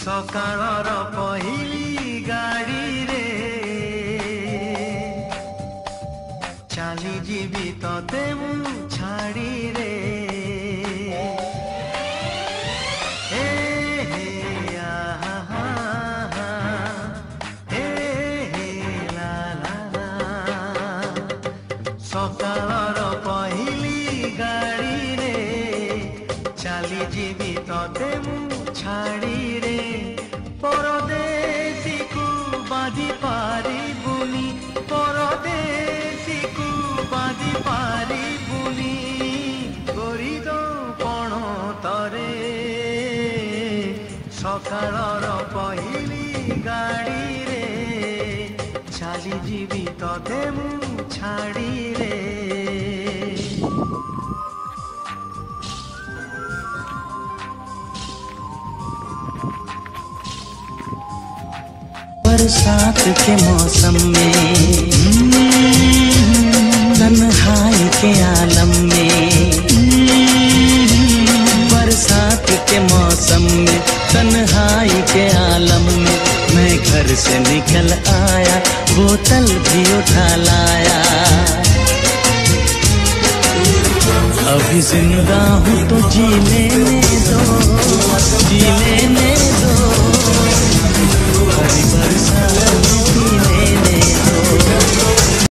सकाळर पहिली गाड़ी रे चाली जीवी तते मु छाड़ी रे हे हे आहा हे हे ला ला ला सकाळर पहिली गाड़ी रे चाली जीवी तते मु छाड़ी रे परदेसी को बाधी पारी बुनी परदेसी को बाधी पारी बुनी करी दो पण तरे सकाळर पहिली गाड़ी रे चाली जीवी तते मु छाड़ी रे बरसात के मौसम में तन्हाई के आलम में बरसात के मौसम में तन्हाई के आलम में मैं घर से निकल आया बोतल भी उठा लाया अभी जिंदा हूँ तो जी लेने दो जी लेने दो हरी बरसात में पीने